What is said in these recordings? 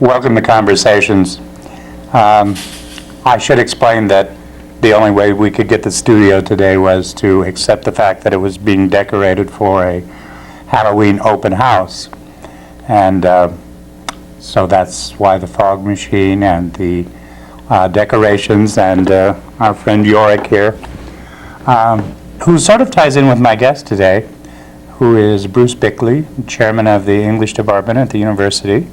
Welcome to Conversations. I should explain that the only way we could get the studio today was to accept the fact that it was being decorated for a Halloween open house. And so that's why the fog machine and the decorations and our friend Yorick here, who sort of ties in with my guest today, who is Bruce Bigley, chairman of the English department at the university.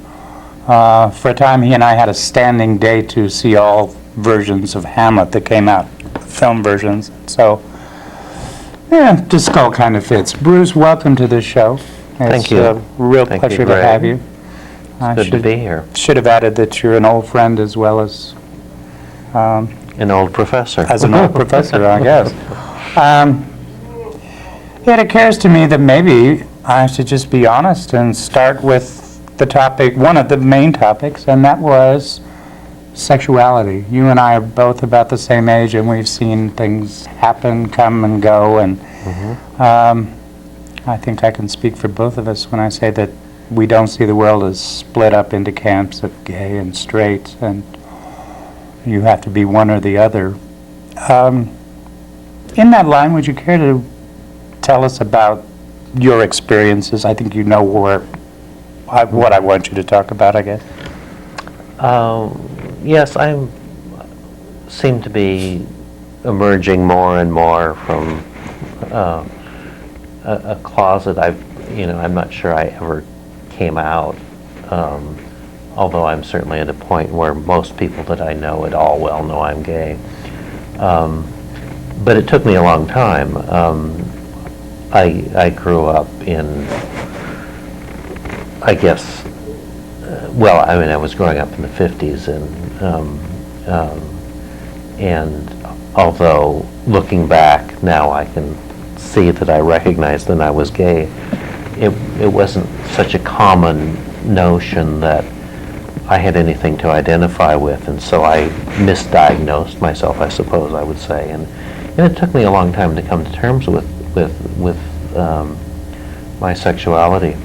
For a time, he and I had a standing date to see all versions of Hamlet that came out, film versions. So, yeah, just all kind of fits. Bruce, welcome to this show. Thank you. It's a real Thank pleasure you, to Greg. have you. It's good to be here. Should have added that you're an old friend as well as An old professor. as an old professor, I guess. It occurs to me that maybe I should just be honest and start with the topic, one of the main topics, and that was sexuality. You and I are both about the same age, and we've seen things happen, come and go, and I think I can speak for both of us when I say that we don't see the world as split up into camps of gay and straight, and you have to be one or the other. In that line, would you care to tell us about your experiences? I think you know what I want you to talk about, I guess. Yes, I seem to be emerging more and more from a closet. I'm not sure I ever came out, although I'm certainly at a point where most people that I know at all well know I'm gay. But it took me a long time. I grew up in, I guess, I was growing up in the 50s, and although looking back now I can see that I recognized that I was gay, it wasn't such a common notion that I had anything to identify with, and so I misdiagnosed myself, I suppose I would say, and it took me a long time to come to terms with my sexuality.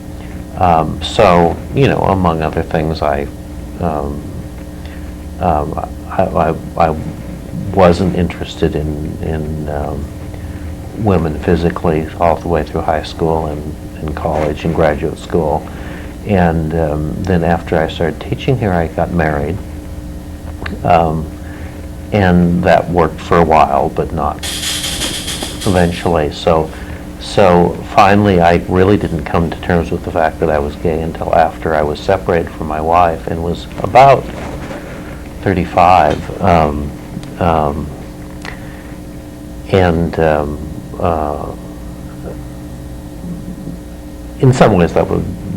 So, among other things, I wasn't interested in women physically all the way through high school and college and graduate school. And then after I started teaching here, I got married. And that worked for a while, but not eventually. So finally, I really didn't come to terms with the fact that I was gay until after I was separated from my wife and was about 35. In some ways, that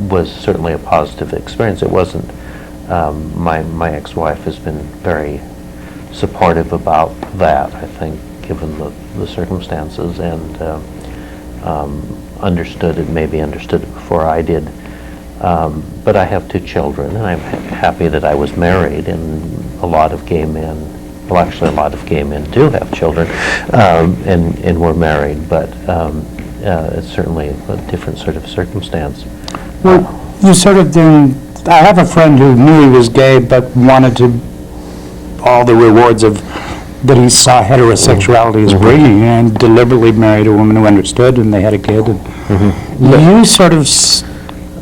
was certainly a positive experience. It wasn't. My ex-wife has been very supportive about that, I think, given the circumstances, and understood it before I did. But I have 2 children, and I'm happy that I was married, and a lot of gay men do have children, and were married, but it's certainly a different sort of circumstance. Well, you sort of didn't. I have a friend who knew he was gay, but wanted to all the rewards of that he saw heterosexuality as bringing, and deliberately married a woman who understood, and they had a kid. And you sort of,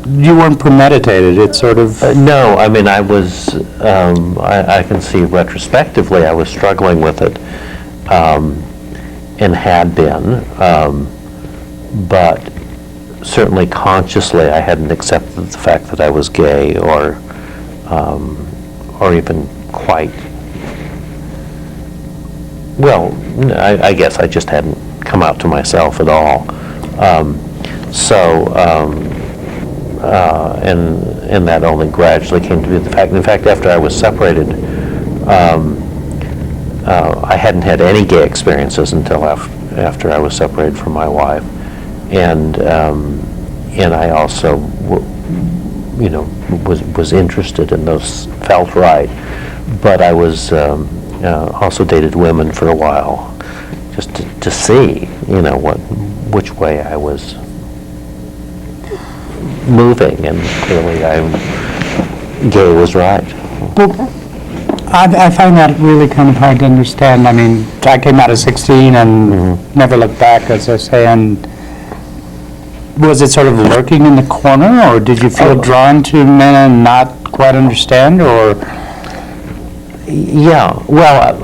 you weren't premeditated. It sort of. No, I mean, I was. I can see retrospectively, I was struggling with it, and had been, but certainly consciously, I hadn't accepted the fact that I was gay, or even quite. Well, I guess I just hadn't come out to myself at all. And that only gradually came to be the fact. In fact, after I was separated, I hadn't had any gay experiences until after I was separated from my wife, and I also, was interested in those, felt right, but I was. Also dated women for a while, just to see, which way I was moving, and clearly I gay was right. I find that really kind of hard to understand. I mean, I came out at 16 and never looked back, as I say, and was it sort of lurking in the corner, or did you feel drawn to men and not quite understand, or? Yeah, well,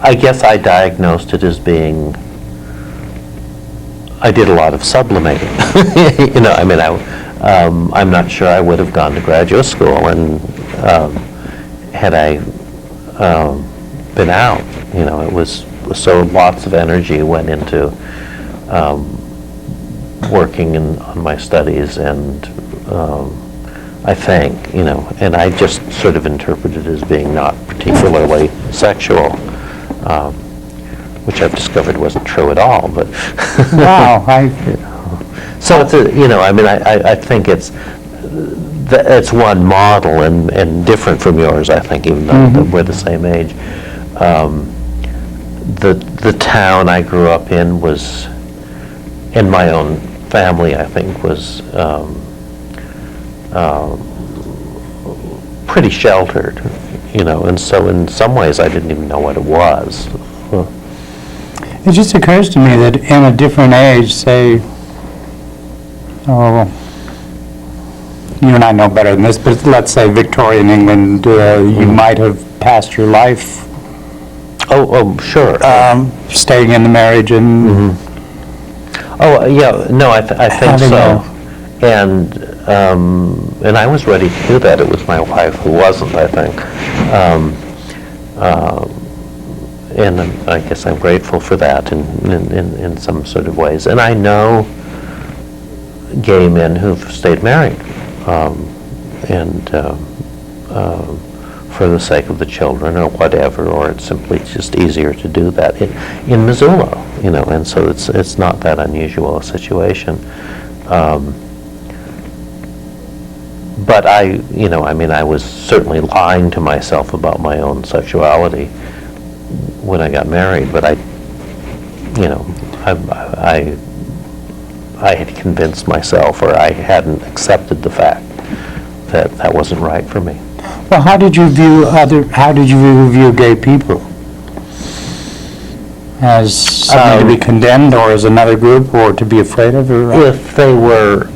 I guess I diagnosed it as being, I did a lot of sublimating. You know, I mean, I'm not sure I would have gone to graduate school and had I been out. You know, it was, so lots of energy went into working on my studies, and I think, you know, and I just sort of interpreted it as being not particularly sexual, which I've discovered wasn't true at all, but. Wow, So it's a, you know, I mean, I think it's one model and different from yours, I think, even though we're the same age. The town I grew up in was, in my own family, I think, was pretty sheltered, you know, and so in some ways I didn't even know what it was. it just occurs to me that in a different age, say, you and I know better than this, but let's say Victorian England, you might have passed your life Oh, sure. staying in the marriage and Oh, yeah, no, I think Having so. And I was ready to do that. It was my wife who wasn't, I think. And I guess I'm grateful for that in some sort of ways. And I know gay men who've stayed married, and for the sake of the children or whatever, or it's simply just easier to do that in Missoula, you know, and so it's not that unusual a situation. But you know, I mean, I was certainly lying to myself about my own sexuality when I got married, but you know, I had convinced myself, or I hadn't accepted the fact that that wasn't right for me. well, how did you view gay people? As something to be condemned, or as another group, or to be afraid of? Or, If they were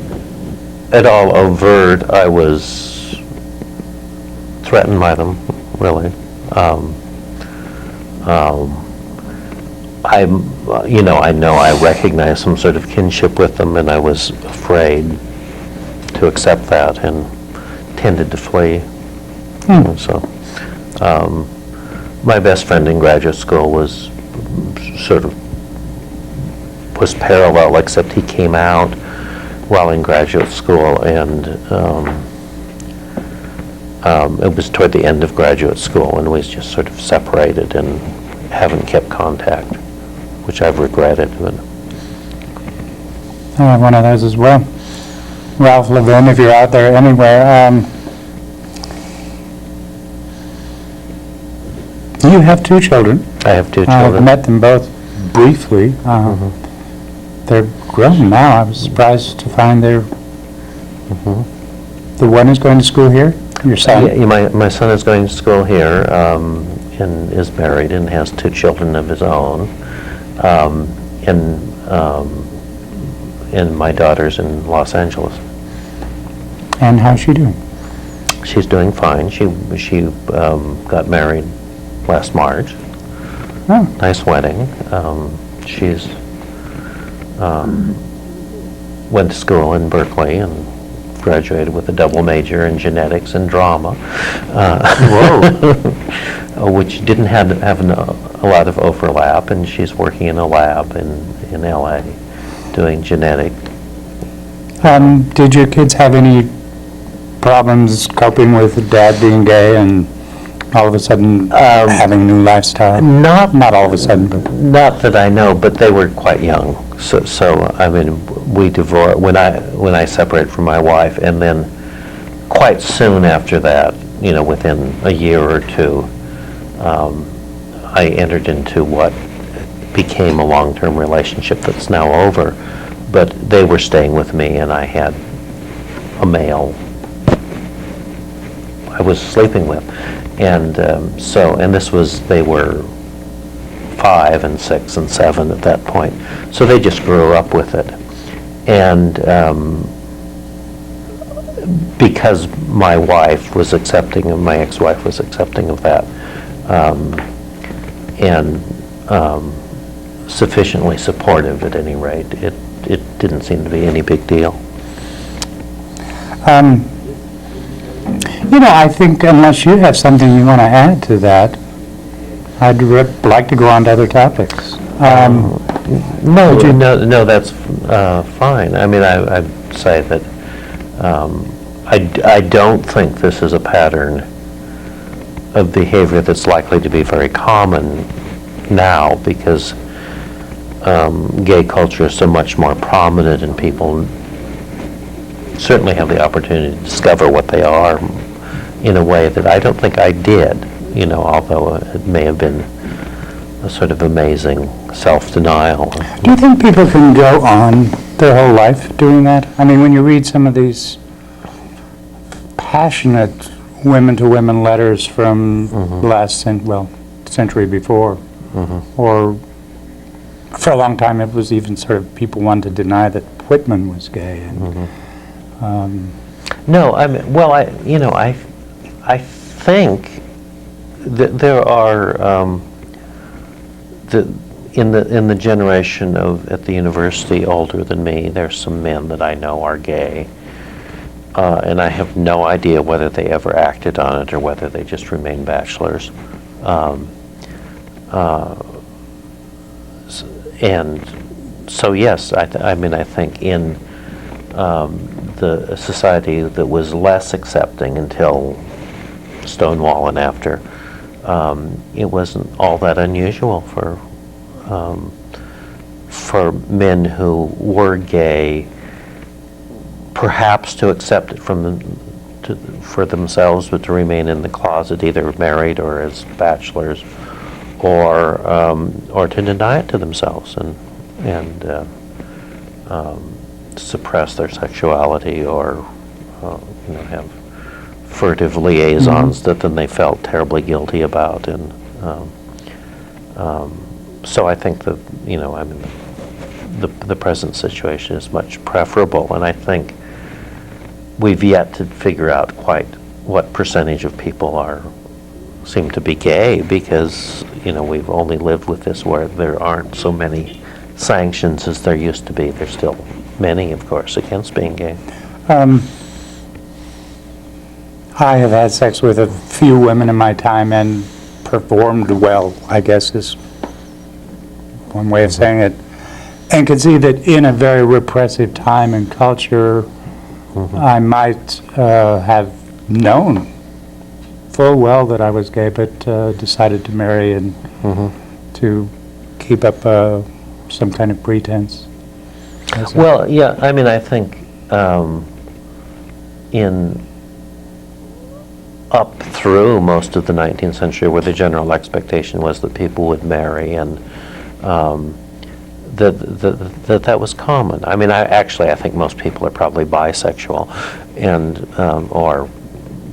at all overt, I was threatened by them, really. You know I recognized some sort of kinship with them, and I was afraid to accept that and tended to flee. So, my best friend in graduate school was parallel, except he came out while in graduate school, and it was toward the end of graduate school, and we just sort of separated and haven't kept contact, which I've regretted. But I have one of those as well. Ralph Levin, if you're out there anywhere, you have two children. I have two I've children. met them both briefly. They're grown now. I was surprised to find the one is going to school here, your son? Yeah, my son is going to school here, and is married and has two children of his own. And my daughter's in Los Angeles. And how's she doing? She's doing fine. She got married last March. Oh, Nice wedding. She's went to school in Berkeley and graduated with a double major in genetics and drama. Which didn't have a lot of overlap, and she's working in a lab in LA doing genetic. Did your kids have any problems coping with dad being gay and all of a sudden having a new lifestyle? Not all of a sudden, but Not that I know, but they were quite young. So I mean, we divorced when I separated from my wife, and then quite soon after that, you know, within a year or two, I entered into what became a long-term relationship that's now over. But they were staying with me, and I had a male I was sleeping with. And and they were 5 and 6 and 7 at that point. So they just grew up with it. And because my wife was accepting, and my ex-wife was accepting of that, and sufficiently supportive at any rate, it didn't seem to be any big deal. I think unless you have something you want to add to that, I'd like to go on to other topics. No, that's fine. I mean, I'd say that I don't think this is a pattern of behavior that's likely to be very common now, because gay culture is so much more prominent, and people certainly have the opportunity to discover what they are in a way that I don't think I did, although it may have been a sort of amazing self-denial. Do you think people can go on their whole life doing that? I mean, when you read some of these passionate women-to-women letters from the last century before, or for a long time it was even sort of people wanted to deny that Whitman was gay. And, no, I mean, well, I think that there are in the generation at the university older than me, there's some men that I know are gay, and I have no idea whether they ever acted on it or whether they just remain bachelors. And so yes, I mean, I think in the society that was less accepting until Stonewall and after, it wasn't all that unusual for men who were gay, perhaps to accept it for themselves, but to remain in the closet, either married or as bachelors, or to deny it to themselves and suppress their sexuality, or have furtive liaisons that then they felt terribly guilty about. And so I think that I mean, the present situation is much preferable, and I think we've yet to figure out quite what percentage of people seem to be gay, because we've only lived with this where there aren't so many sanctions as there used to be. There's still many, of course, against being gay. I have had sex with a few women in my time and performed well, I guess is one way of saying it, and could see that in a very repressive time and culture, I might have known full well that I was gay, but decided to marry and to keep up some kind of pretense. Well, yeah, I mean, I think up through most of the 19th century, where the general expectation was that people would marry, and that was common. I mean, I think most people are probably bisexual, and or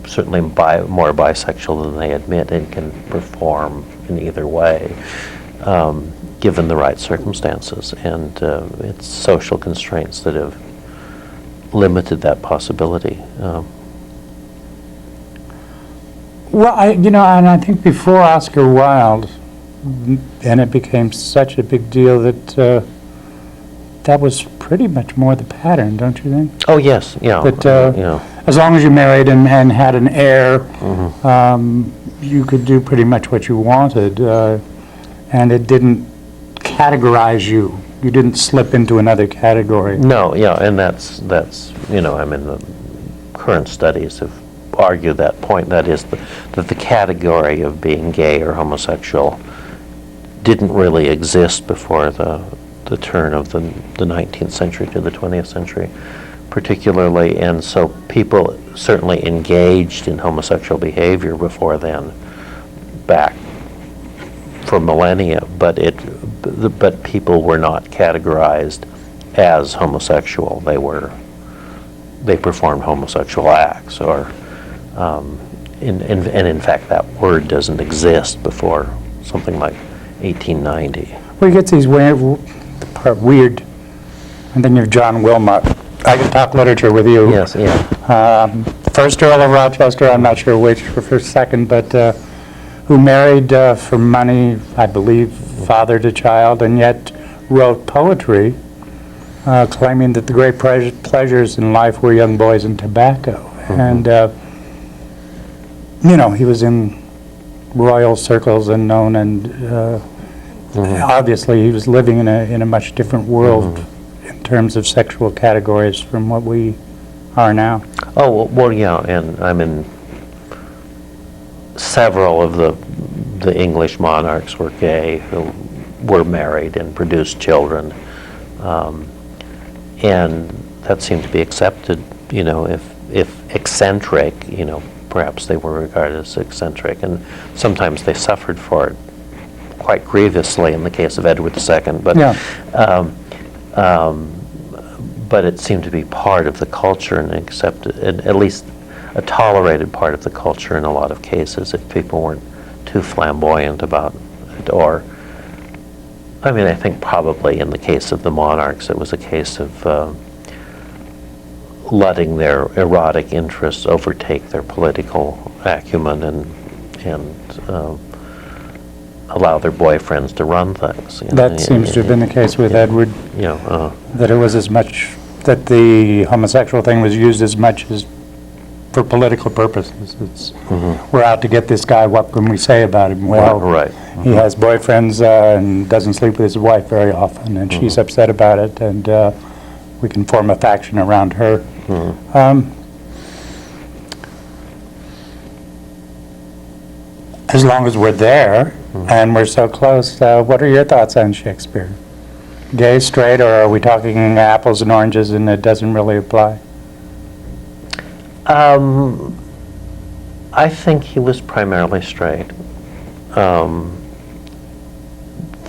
certainly more bisexual than they admit, and can perform in either way, given the right circumstances. And it's social constraints that have limited that possibility. Well, and I think before Oscar Wilde, and it became such a big deal that that was pretty much more the pattern, don't you think? Oh, yes, yeah. That as long as you married and had an heir, you could do pretty much what you wanted, and it didn't categorize you. You didn't slip into another category. No, yeah, and that's I mean, the current studies have argued that point. That is, that the category of being gay or homosexual didn't really exist before the turn of the 19th century to the 20th century, particularly, and so people certainly engaged in homosexual behavior before then, back for millennia, but people were not categorized as homosexual. They performed homosexual acts, or and in fact, that word doesn't exist before something like 1890. We get these weird, I'm thinking of John Wilmot. I can talk literature with you. Yes, yeah. First Earl of Rochester, I'm not sure which for second, but who married for money, I believe, father to child, and yet wrote poetry claiming that the great pleasures in life were young boys and tobacco. And, you know, he was in royal circles and known, and obviously he was living in a much different world in terms of sexual categories from what we are now. Oh, well, yeah, and I mean, several of the English monarchs were gay who were married and produced children. And that seemed to be accepted, you know, if eccentric, you know, perhaps they were regarded as eccentric, and sometimes they suffered for it quite grievously in the case of Edward II, but Yeah. but it seemed to be part of the culture and accepted, and at least a tolerated part of the culture in a lot of cases if people weren't too flamboyant about it. Or, I mean, I think probably in the case of the monarchs, it was a case of letting their erotic interests overtake their political acumen and allow their boyfriends to run things. You know, That seems to have been the case with Edward, you know, that it was as much, that the homosexual thing was used as much as for political purposes. It's, we're out to get this guy, what can we say about him? Well, right. he has boyfriends and doesn't sleep with his wife very often, and she's upset about it, and we can form a faction around her. As long as we're there and we're so close, what are your thoughts on Shakespeare? Gay, straight, or are we talking apples and oranges and it doesn't really apply? I think he was primarily straight.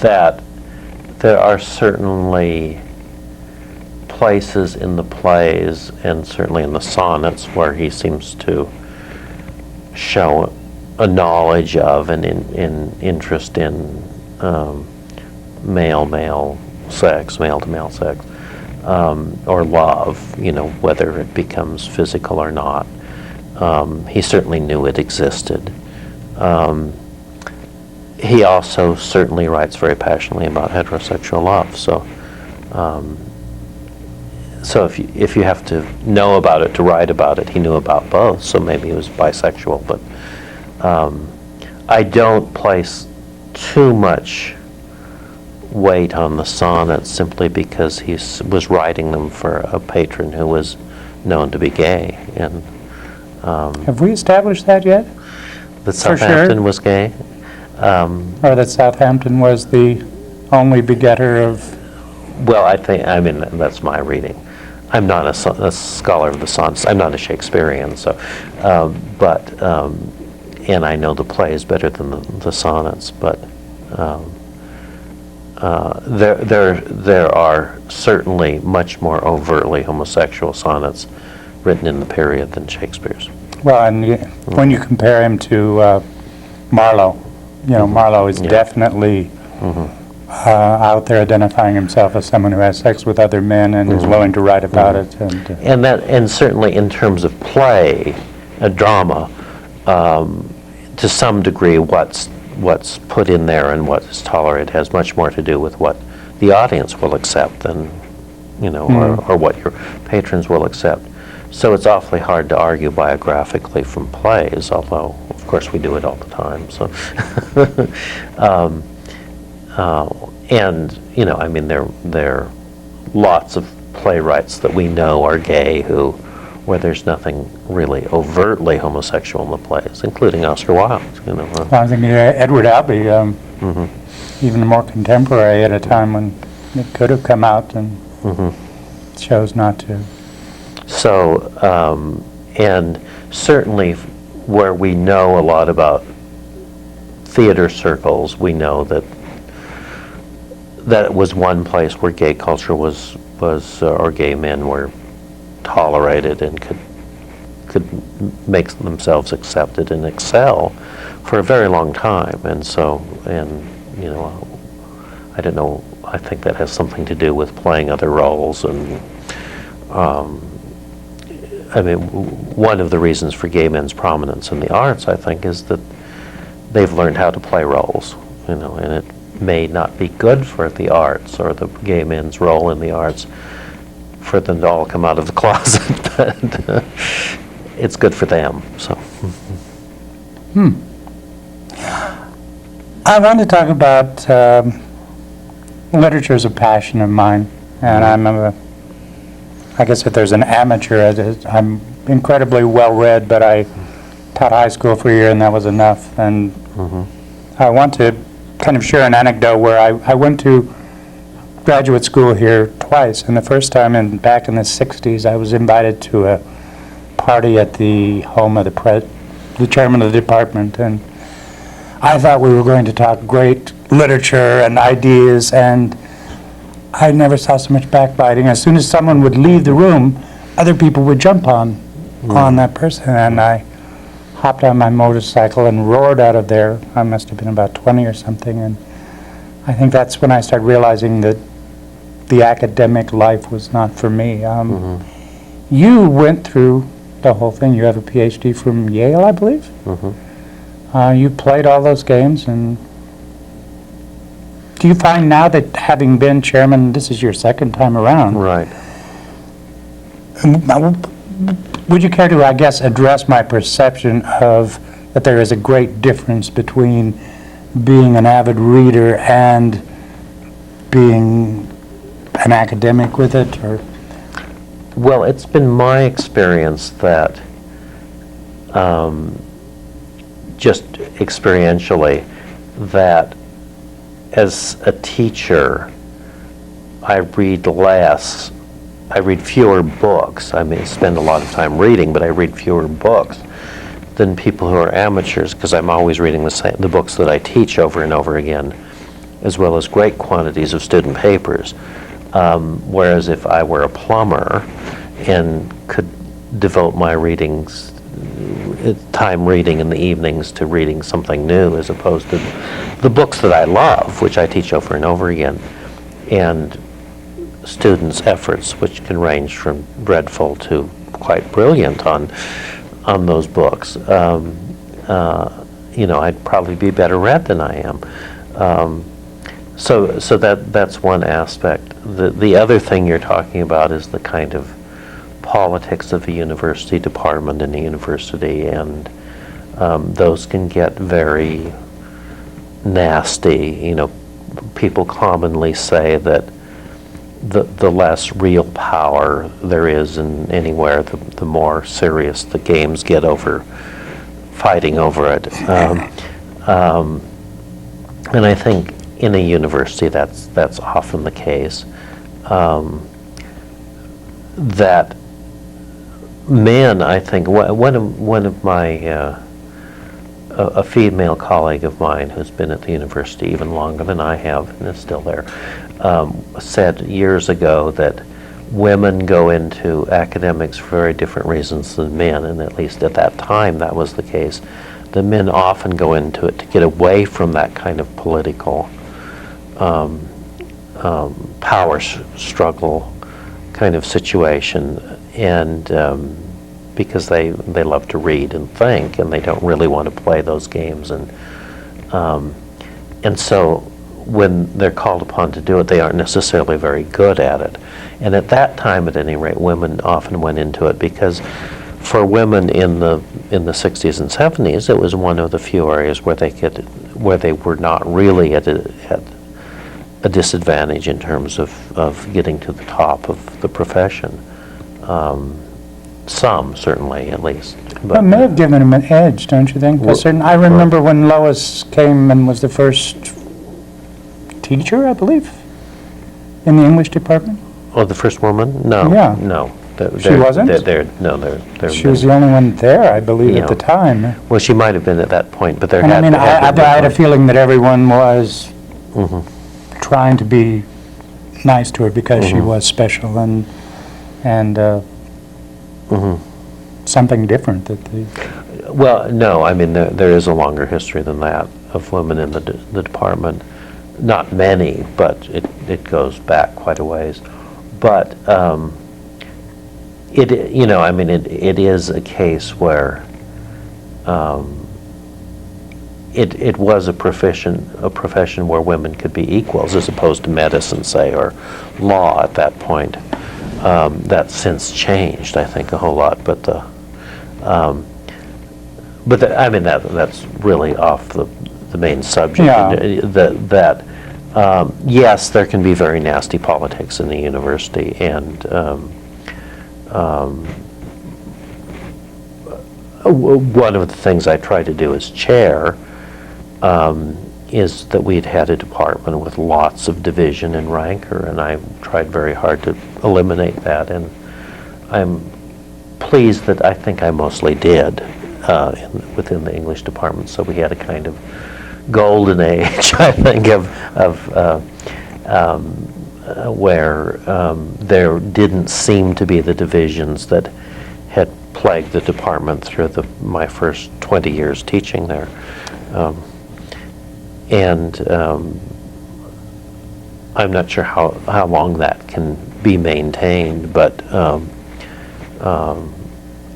That there are certainly places in the plays and certainly in the sonnets where he seems to show a knowledge of and interest in male-male sex, male-to-male sex, or love, you know, whether it becomes physical or not. He certainly knew it existed. He also certainly writes very passionately about heterosexual love. So, so if you have to know about it to write about it, he knew about both. So maybe he was bisexual, but I don't place too much weight on the sonnets simply because he was writing them for a patron who was known to be gay, and Have we established that yet? that For Southampton sure. was gay. Or that Southampton was the only begetter of... Well, I mean, that's my reading. I'm not a scholar of the sonnets. I'm not a Shakespearean, so, and I know the plays better than the sonnets, but there are certainly much more overtly homosexual sonnets written in the period than Shakespeare's. Well, and when you compare him to Marlowe, you know, Marlowe is definitely out there identifying himself as someone who has sex with other men and is willing to write about it. And certainly in terms of play, a drama, to some degree, what's put in there and what is tolerated has much more to do with what the audience will accept than, you know, or what your patrons will accept. So it's awfully hard to argue biographically from plays, although, of course, we do it all the time. So, and, you know, I mean, there are lots of playwrights that we know are gay where there's nothing really overtly homosexual in the plays, including Oscar Wilde, you know. I think Edward Albee, even more contemporary at a time when it could have come out and chose not to. So, and certainly where we know a lot about theater circles, we know that it was one place where gay culture was or gay men were tolerated and could make themselves accepted and excel for a very long time. And so, I don't know, I think that has something to do with playing other roles. And one of the reasons for gay men's prominence in the arts, I think, is that they've learned how to play roles, and it may not be good for the arts or the gay men's role in the arts for them to all come out of the closet, but it's good for them, so. I want to talk about literature is a passion of mine, and I guess if there's an amateur, I'm incredibly well-read, but I taught high school for a year and that was enough. And I want to kind of share an anecdote where I went to graduate school here twice, and the first time back in the 60s, I was invited to a party at the home of the chairman of the department, and I thought we were going to talk great literature and ideas, and I never saw so much backbiting. As soon as someone would leave the room, other people would jump on that person, and I hopped on my motorcycle and roared out of there. I must have been about 20 or something, and I think that's when I started realizing that the academic life was not for me. You went through the whole thing. You have a PhD from Yale, I believe? You played all those games, and do you find now that having been chairman, this is your second time around? Right. Would you care to, I guess, address my perception of that there is a great difference between being an avid reader and being an academic with it? Or Well, it's been my experience that, just experientially, that as a teacher, I read fewer books. I may spend a lot of time reading, but I read fewer books than people who are amateurs, because I'm always reading the books that I teach over and over again, as well as great quantities of student papers. Whereas if I were a plumber and could devote my time reading in the evenings to reading something new, as opposed to the books that I love, which I teach over and over again, and students' efforts, which can range from dreadful to quite brilliant on those books, I'd probably be better read than I am. So that's one aspect. The other thing you're talking about is the kind of politics of a university department in a university, and those can get very nasty. People commonly say that the less real power there is in anywhere, the more serious the games get over fighting over it. And I think in a university that's often the case. That men, I think, one of my a female colleague of mine who's been at the university even longer than I have and is still there, said years ago that women go into academics for very different reasons than men, and at least at that time that was the case. The men often go into it to get away from that kind of political power struggle kind of situation, and because they love to read and think, and they don't really want to play those games, and so when they're called upon to do it, they aren't necessarily very good at it. And at that time, at any rate, women often went into it because for women in the 60s and 70s, it was one of the few areas where they were not really at a disadvantage in terms of getting to the top of the profession. Some, certainly, at least. But may have given him an edge, don't you think? I remember when Lois came and was the first teacher, I believe, in the English department. Oh, the first woman? No. Yeah. No. She wasn't? She was the only one there, I believe, at the time. Well, she might have been at that point, but I had a feeling that everyone was trying to be nice to her because she was special, and something different that they... Well, no, I mean, there is a longer history than that of women in the department. Not many, but it goes back quite a ways. But it is a case where it was a profession where women could be equals, as opposed to medicine, say, or law at that point. That's since changed, I think, a whole lot. But that's really off the main subject. Yeah. Yes, there can be very nasty politics in the university, and one of the things I try to do as chair is that we'd had a department with lots of division and rancor, and I tried very hard to eliminate that, and I'm pleased that I think I mostly did within the English department. So we had a kind of golden age, I think, where there didn't seem to be the divisions that had plagued the department through my first 20 years teaching there. I'm not sure how long that can be maintained, but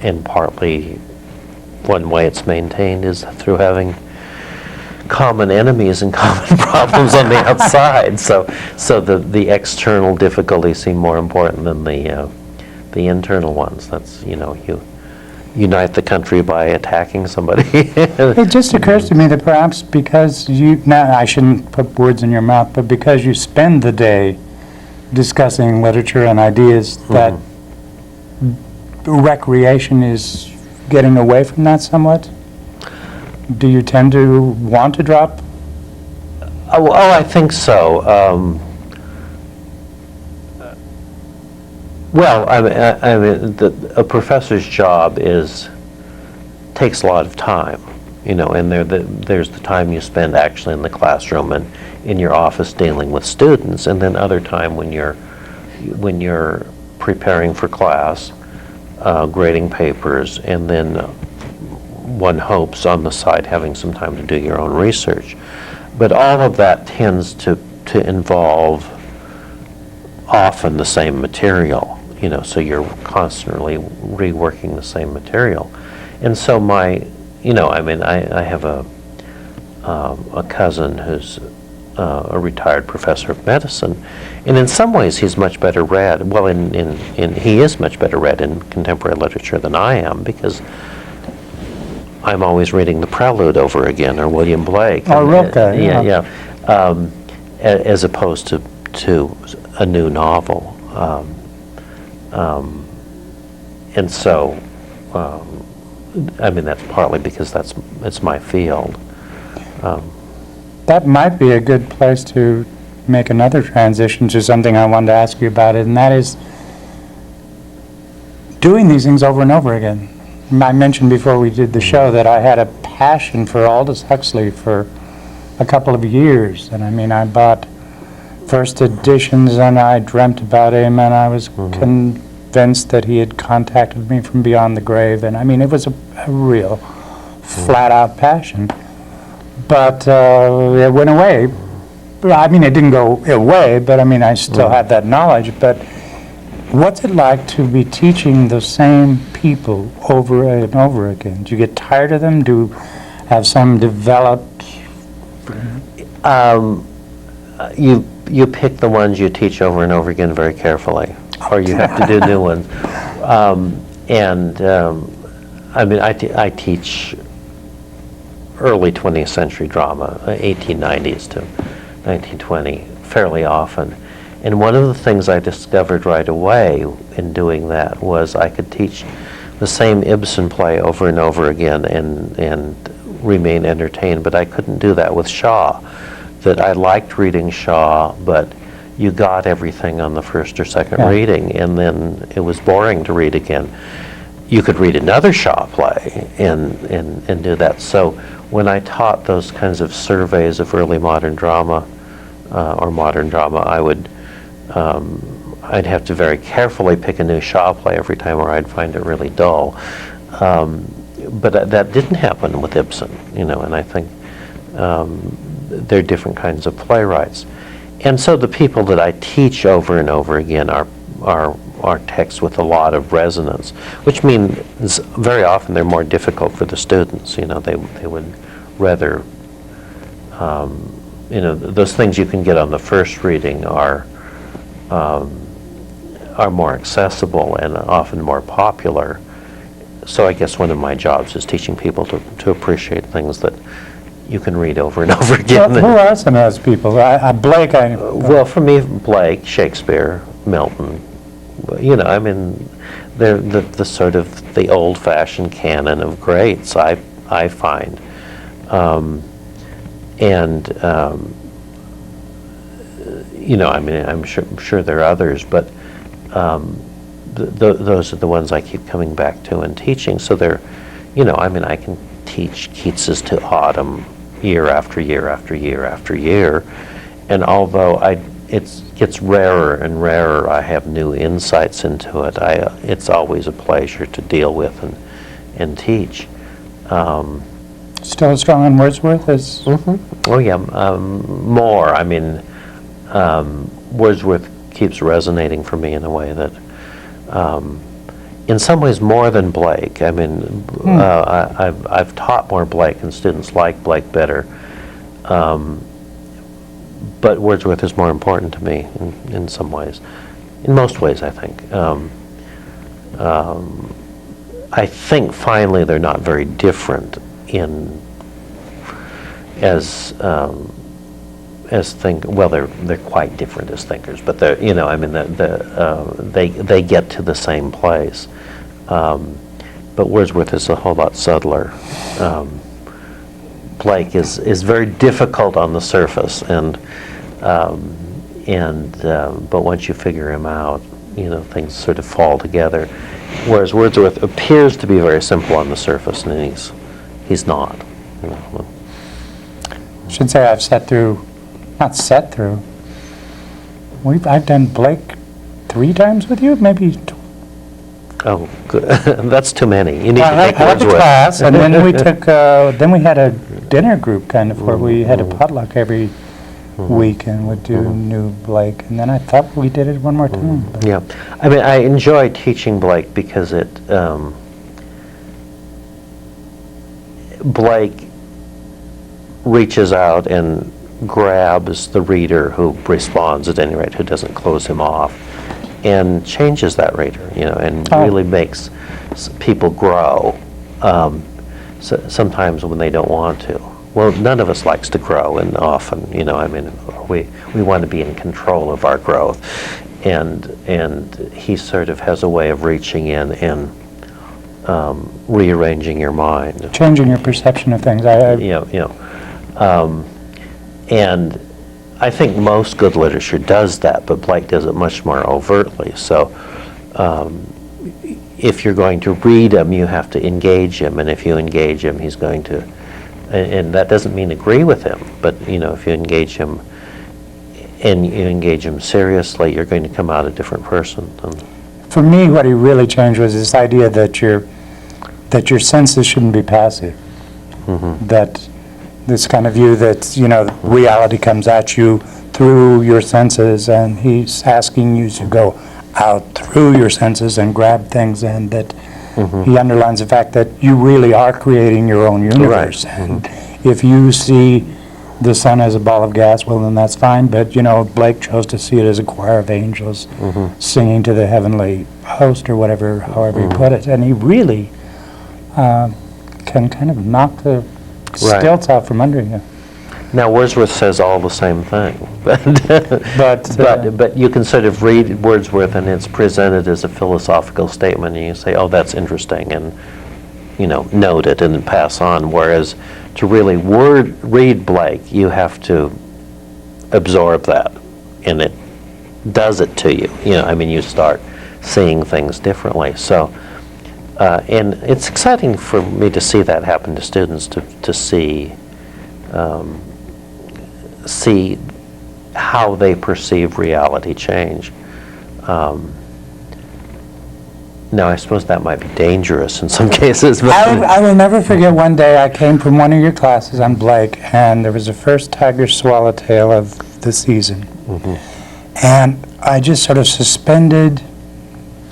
and partly one way it's maintained is through having common enemies and common problems on the outside. So the external difficulties seem more important than the internal ones. That's, you unite the country by attacking somebody. It just occurs to me that perhaps because I shouldn't put words in your mouth, but because you spend the day discussing literature and ideas, that recreation is getting away from that somewhat? Do you tend to want to drop? Oh, I think so. Well, I mean, a professor's job takes a lot of time, and there's the time you spend actually in the classroom and in your office dealing with students, and then other time when you're preparing for class, grading papers, and then one hopes on the side having some time to do your own research. But all of that tends to involve often the same material, so you're constantly reworking the same material. And so I have a cousin who's a retired professor of medicine, and in some ways he's much better read. Well, he is much better read in contemporary literature than I am, because I'm always reading The Prelude over again, or William Blake. Oh, okay. Yeah. As opposed to a new novel. And so, that's partly because it's my field. That might be a good place to make another transition to something I wanted to ask you about it, and that is doing these things over and over again. I mentioned before we did the show that I had a passion for Aldous Huxley for a couple of years, and I bought first editions, and I dreamt about him, and I was convinced that he had contacted me from beyond the grave, and it was a real flat-out passion. But it went away. It didn't go away, but I still had that knowledge. But what's it like to be teaching the same people over and over again? Do you get tired of them? Do you have some developed? You pick the ones you teach over and over again very carefully, or you have to do new ones. I teach early 20th century drama, 1890s to 1920, fairly often. And one of the things I discovered right away in doing that was I could teach the same Ibsen play over and over again and remain entertained, but I couldn't do that with Shaw. That I liked reading Shaw, but you got everything on the first or second reading, and then it was boring to read again. You could read another Shaw play and do that. So when I taught those kinds of surveys of early modern drama or modern drama, I'd have to very carefully pick a new Shaw play every time, or I'd find it really dull. But that didn't happen with Ibsen, and I think they're different kinds of playwrights. And so the people that I teach over and over again are texts with a lot of resonance, which means very often they're more difficult for the students. They would rather, those things you can get on the first reading are more accessible and often more popular. So I guess one of my jobs is teaching people to appreciate things that you can read over and over again. Well, who are some of those people? Blake, Well, for me, Blake, Shakespeare, Milton, they're the sort of the old-fashioned canon of greats, I find. I'm sure there are others, but those are the ones I keep coming back to and teaching. So they're, I can teach Keats's To Autumn year after year after year after year, and although it gets rarer and rarer, I have new insights into it. It's always a pleasure to deal with and teach. Still as strong on Wordsworth as... Mm-hmm. Oh yeah, more. Wordsworth keeps resonating for me in a way that, in some ways, more than Blake. I've taught more Blake, and students like Blake better. But Wordsworth is more important to me in some ways. In most ways, I think. I think finally they're not very different they're quite different as thinkers, but they get to the same place. But Wordsworth is a whole lot subtler. Blake is very difficult on the surface, but once you figure him out, things sort of fall together. Whereas Wordsworth appears to be very simple on the surface, and he's not. I should say I've I've done Blake 3 times with you, maybe. Oh, good. That's too many. You need to I take had the Wordsworth. class, and then we took. Then we had a dinner group kind of where we had a potluck every week and would do new Blake. And then I thought we did it one more time. But Yeah, I enjoy teaching Blake because Blake reaches out and grabs the reader who responds, at any rate, who doesn't close him off, and changes that reader, and really makes people grow, sometimes when they don't want to. Well, none of us likes to grow, and often, we want to be in control of our growth, and he sort of has a way of reaching in and rearranging your mind. changing your perception of things. And I think most good literature does that, but Blake does it much more overtly. So if you're going to read him, you have to engage him, and if you engage him, he's going to, and that doesn't mean agree with him, but if you engage him and you engage him seriously, you're going to come out a different person. For me, what he really changed was this idea that your senses shouldn't be passive. That this kind of view that, reality comes at you through your senses, and he's asking you to go out through your senses and grab things, and that he underlines the fact that you really are creating your own universe. Right. And if you see the sun as a ball of gas, well, then that's fine, but, Blake chose to see it as a choir of angels singing to the heavenly host, or whatever, however you put it, and he really can kind of knock the stilts out from under you. Now, Wordsworth says all the same thing, But but you can sort of read Wordsworth and it's presented as a philosophical statement, and you say, oh, that's interesting, and note it and pass on. Whereas to really read Blake, you have to absorb that, and it does it to you. You start seeing things differently. So, and it's exciting for me to see that happen to students, to see how they perceive reality change. Now, I suppose that might be dangerous in some cases, but... I will never forget one day I came from one of your classes on Blake, and there was the first tiger swallowtail of the season. And I just sort of suspended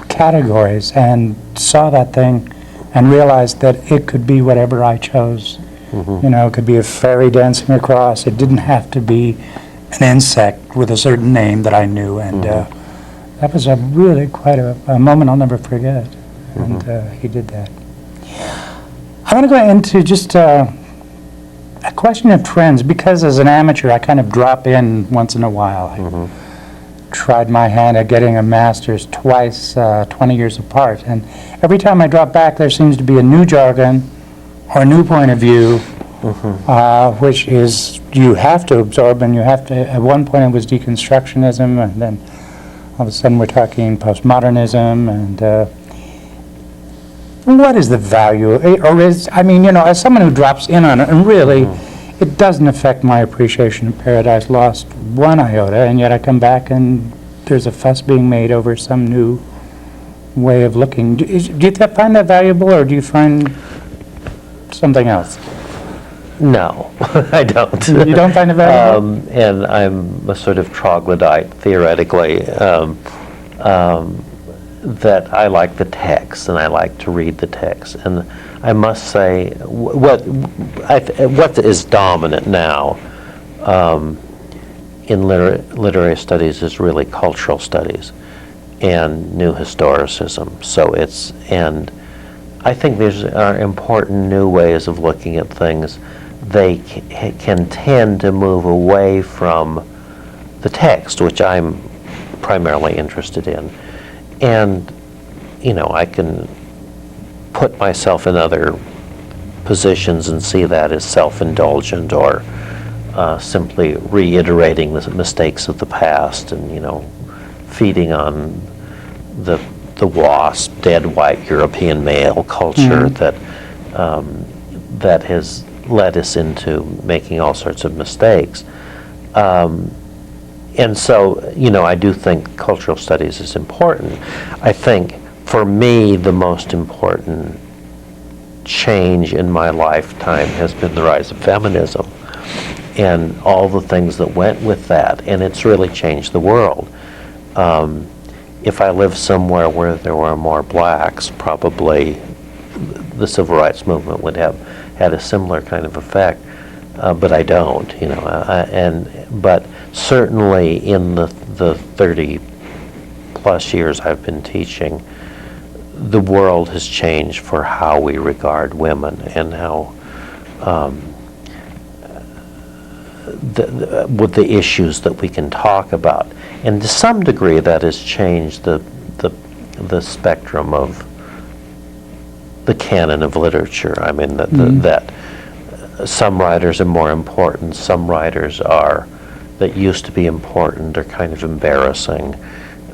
categories and saw that thing and realized that it could be whatever I chose. You know, it could be a fairy dancing across. It didn't have to be an insect with a certain name that I knew. And that was a really quite a moment I'll never forget. And he did that. I want to go into just a question of trends, because as an amateur, I kind of drop in once in a while. I tried my hand at getting a master's twice, 20 years apart. And every time I drop back, there seems to be a new jargon or a new point of view, which is you have to absorb, and you have to, at one point it was deconstructionism, and then all of a sudden we're talking postmodernism, and what is the value? Or is, I mean, you know, as someone who drops in on it, and really, it doesn't affect my appreciation of Paradise Lost one iota, and yet I come back and there's a fuss being made over some new way of looking. Do you find that valuable, or do you find something else? No, I don't. You don't find it valuable? And I'm a sort of troglodyte, theoretically, that I like the text, and I like to read the text. And I must say, what is dominant now in literary studies is really cultural studies and new historicism. So and I think are important new ways of looking at things. They can tend to move away from the text, which I'm primarily interested in. And, you know, I can put myself in other positions and see that as self-indulgent, or simply reiterating the mistakes of the past, and, you know, feeding on the WASP, dead white European male culture that has led us into making all sorts of mistakes. And so, you know, I do think cultural studies is important. I think, for me, the most important change in my lifetime has been the rise of feminism and all the things that went with that, and it's really changed the world. If I lived somewhere where there were more blacks, probably the civil rights movement would have had a similar kind of effect, but I don't, you know. But certainly in the 30 plus years I've been teaching, the world has changed for how we regard women, and how with the issues that we can talk about. And to some degree that has changed the spectrum of the canon of literature. I mean, that some writers are more important, some writers that used to be important are kind of embarrassing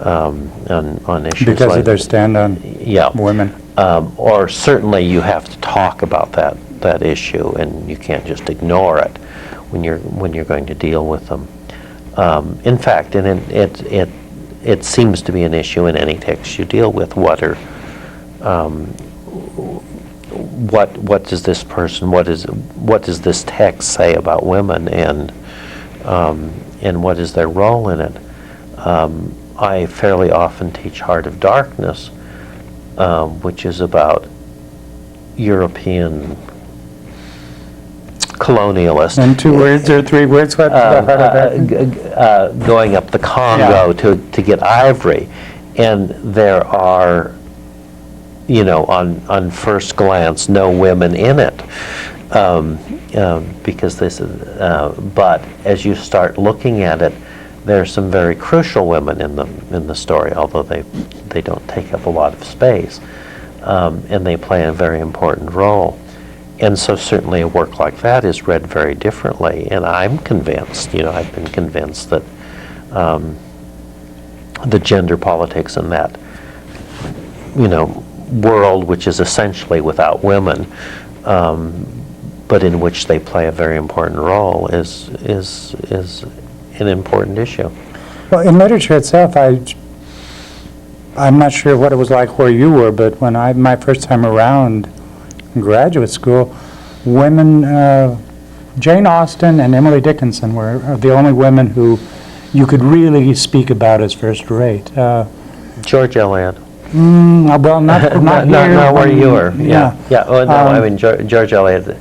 on issues because of their stand on women. Or certainly you have to talk about that issue, and you can't just ignore it when you're going to deal with them. In fact, and it seems to be an issue in any text you deal with. What does this person, what does this text say about women, and what is their role in it? I fairly often teach Heart of Darkness, which is about European colonialists. And 2 words or 3 words, what? Going up the Congo to get ivory. And there are, you know, on first glance, no women in it. Because this is, but as you start looking at it, there are some very crucial women in the story, although they don't take up a lot of space, and they play a very important role. And so certainly a work like that is read very differently. And I'm convinced, you know, I've been convinced that the gender politics in that, you know, world, which is essentially without women, but in which they play a very important role, is an important issue. Well, in literature itself, I'm not sure what it was like where you were, but when my first time around in graduate school, women, Jane Austen and Emily Dickinson were the only women who you could really speak about as first rate. George Eliot. Well, not here. Not where you were. Yeah. Yeah. Oh, no, I mean, George Eliot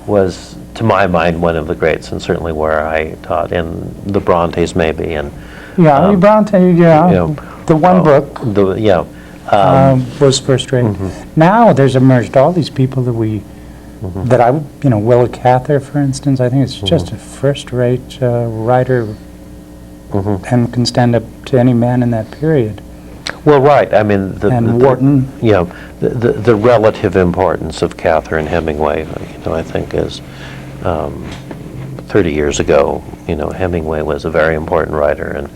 was, to my mind, one of the greats, and certainly where I taught, and the Brontes maybe, and Yeah, Bronte, yeah. you know, The one book was first rate. Now there's emerged all these people that Willa Cather, for instance, I think it's just a first-rate writer and can stand up to any man in that period. Well, right. I mean, Wharton. The relative importance of Catherine Hemingway, I think is 30 years ago, Hemingway was a very important writer, and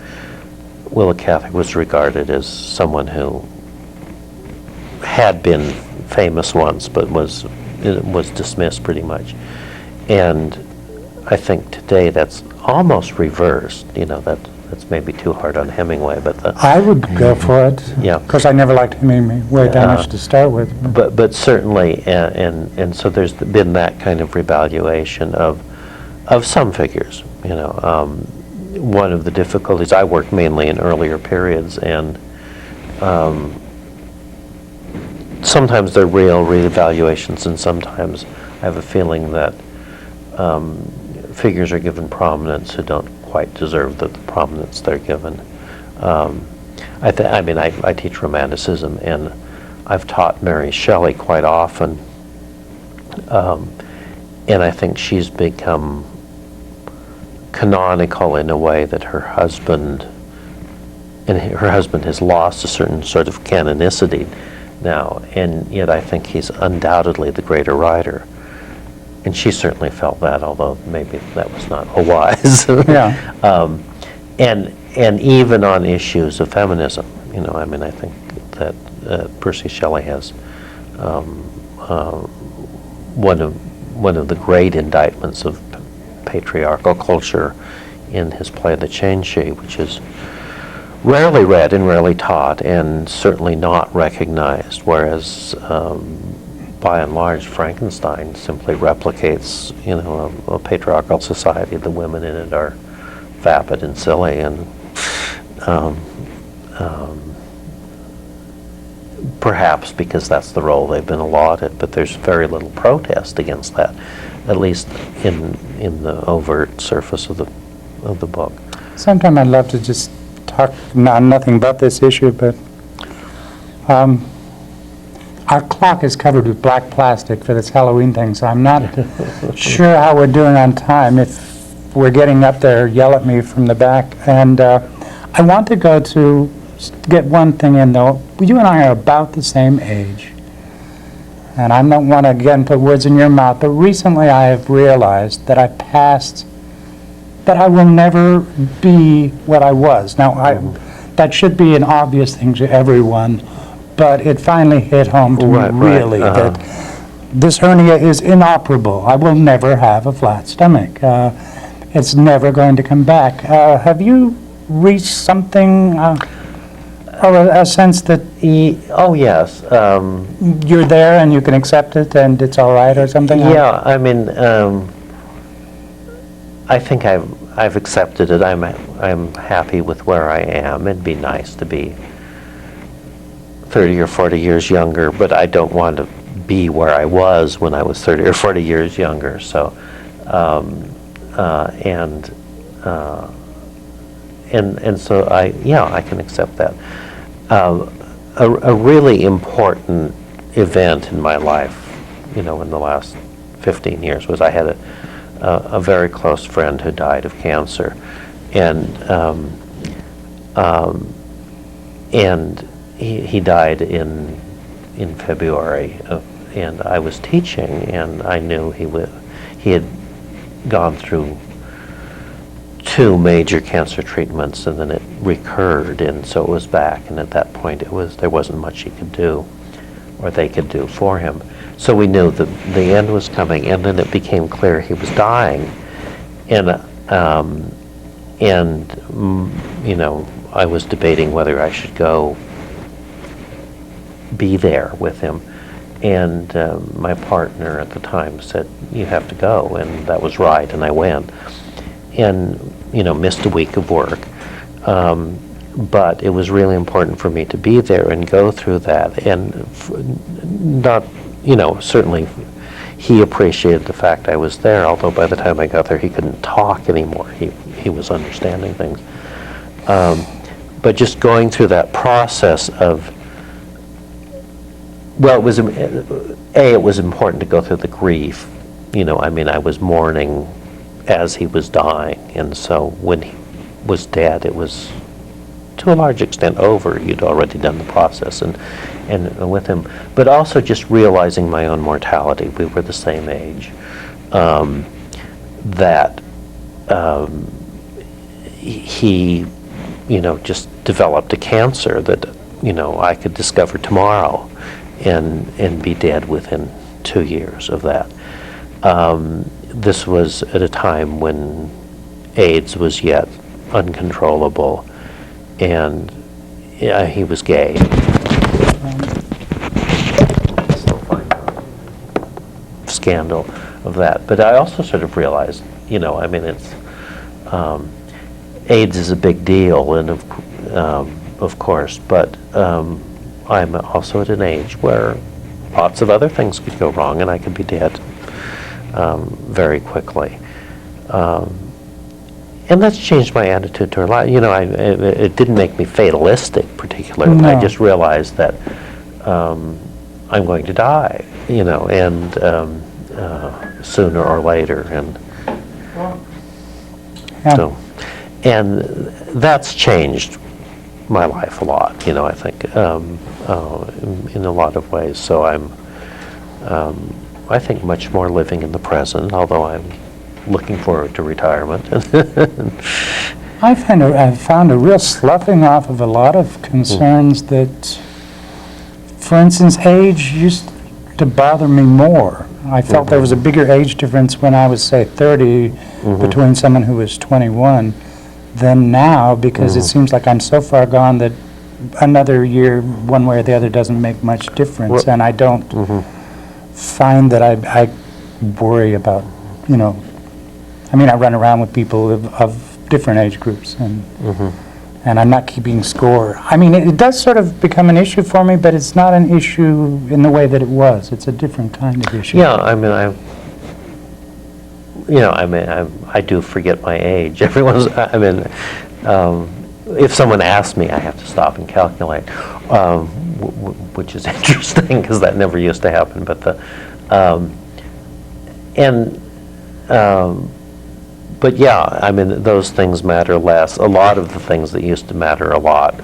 Willa Cather was regarded as someone who had been famous once, but was dismissed pretty much. And I think today that's almost reversed. That's maybe too hard on Hemingway, but I would go for it. Yeah. Because I never liked Hemingway that much to start with. But certainly, and so there's been that kind of revaluation of some figures. One of the difficulties, I work mainly in earlier periods, and sometimes they're real reevaluations, and sometimes I have a feeling that figures are given prominence who don't quite deserve the prominence they're given. I teach Romanticism, and I've taught Mary Shelley quite often, and I think she's become canonical in a way that her husband has lost a certain sort of canonicity now, and yet I think he's undoubtedly the greater writer. And she certainly felt that, although maybe that was not wise. Yeah. And even on issues of feminism, I think that Percy Shelley has one of the great indictments of patriarchal culture in his play The Chained She, which is rarely read and rarely taught, and certainly not recognized, whereas by and large, Frankenstein simply replicates, a patriarchal society. The women in it are vapid and silly, and perhaps because that's the role they've been allotted. But there's very little protest against that, at least in the overt surface of the book. Sometime I'd love to just talk nothing but this issue, but our clock is covered with black plastic for this Halloween thing, so I'm not sure how we're doing on time. If we're getting up there, yell at me from the back. And I want to get one thing in, though. You and I are about the same age. And I don't want to, again, put words in your mouth, but recently I have realized that that I will never be what I was. Now, that should be an obvious thing to everyone, but it finally hit home to me, really, that this hernia is inoperable. I will never have a flat stomach. It's never going to come back. Have you reached something, or a sense that Oh, yes. you're there and you can accept it and it's all right or something? Yeah, I think I've accepted it. I'm happy with where I am. It'd be nice to be 30 or 40 years younger, but I don't want to be where I was when I was 30 or 40 years younger. So, and so I can accept that. A really important event in my life, in the last 15 years was I had a very close friend who died of cancer, and he died in February, and I was teaching, and I knew he had gone through 2 major cancer treatments, and then it recurred, and so it was back, and at that point there wasn't much he could do, or they could do for him. So we knew that the end was coming, and then it became clear he was dying, and I was debating whether I should go be there with him. And my partner at the time said, "You have to go," and that was right, and I went. And, missed a week of work. But it was really important for me to be there and go through that. And not, certainly he appreciated the fact I was there, although by the time I got there, he couldn't talk anymore. He was understanding things. But just going through that process of, well, it was important to go through the grief. I was mourning as he was dying, and so when he was dead, it was to a large extent over. You'd already done the process and with him, but also just realizing my own mortality. We were the same age. That he, just developed a cancer that, I could discover tomorrow and be dead within 2 years of that. This was at a time when AIDS was yet uncontrollable, and he was gay. Scandal of that. But I also sort of realized, it's AIDS is a big deal, and of course, but I'm also at an age where lots of other things could go wrong, and I could be dead very quickly. And that's changed my attitude to life. It didn't make me fatalistic particularly. No. I just realized that I'm going to die, and sooner or later, and Yeah. so, and that's changed my life a lot. I think in a lot of ways. So I'm, I think, much more living in the present, although I'm looking forward to retirement. I've found a real sloughing off of a lot of concerns that, for instance, age used to bother me more. I felt there was a bigger age difference when I was, say, 30 between someone who was 21 than now, because it seems like I'm so far gone that another year, one way or the other, doesn't make much difference. And I don't find that I worry about, I run around with people of different age groups, and I'm not keeping score. It does sort of become an issue for me, but it's not an issue in the way that it was. It's a different kind of issue. Yeah, I do forget my age. If someone asks me, I have to stop and calculate, which is interesting because that never used to happen. But but yeah, those things matter less. A lot of the things that used to matter a lot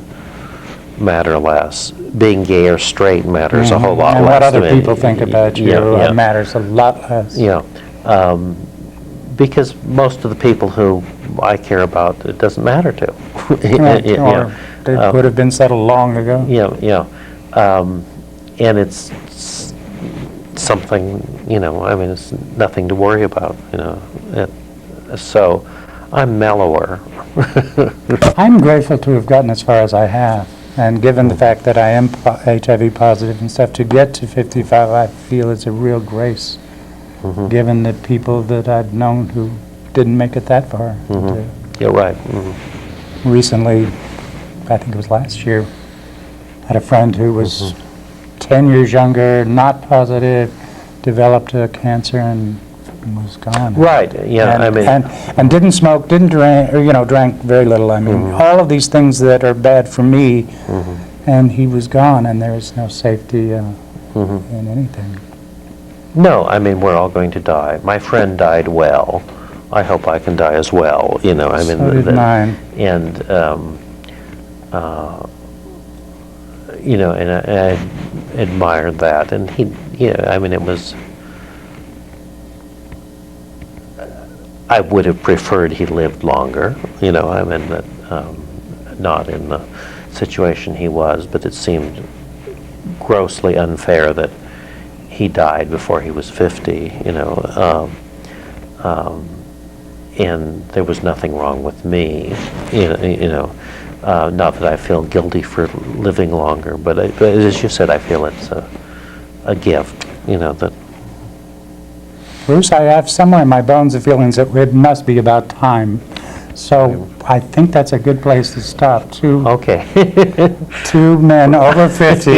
matter less. Being gay or straight matters a whole lot and less. what other people think about you matters a lot less. Yeah, because most of the people who I care about, it doesn't matter to. Or they would have been settled long ago. Yeah. And it's something, it's nothing to worry about, so I'm mellower. I'm grateful to have gotten as far as I have, and given the fact that I am HIV positive and stuff, to get to 55, I feel it's a real grace, given the people that I've known who didn't make it that far. You're right. Recently, I think it was last year, had a friend who was 10 years younger, not positive, developed a cancer and was gone. Right, yeah, and didn't smoke, didn't drink, or, drank very little. All of these things that are bad for me, and he was gone, and there is no safety in anything. No, we're all going to die. My friend died well. I hope I can die as well, So did mine. And, and I admired that. And he, it was, I would have preferred he lived longer, that, not in the situation he was, but it seemed grossly unfair that he died before he was 50, and there was nothing wrong with me, Not that I feel guilty for living longer, but as you said, I feel it's a gift, that, Bruce, I have somewhere in my bones the feelings that it must be about time. So I think that's a good place to stop. okay. Two men over 50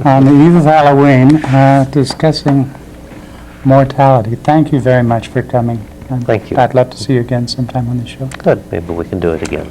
on the eve of Halloween discussing mortality. Thank you very much for coming. Thank you. I'd love to see you again sometime on the show. Good, maybe we can do it again.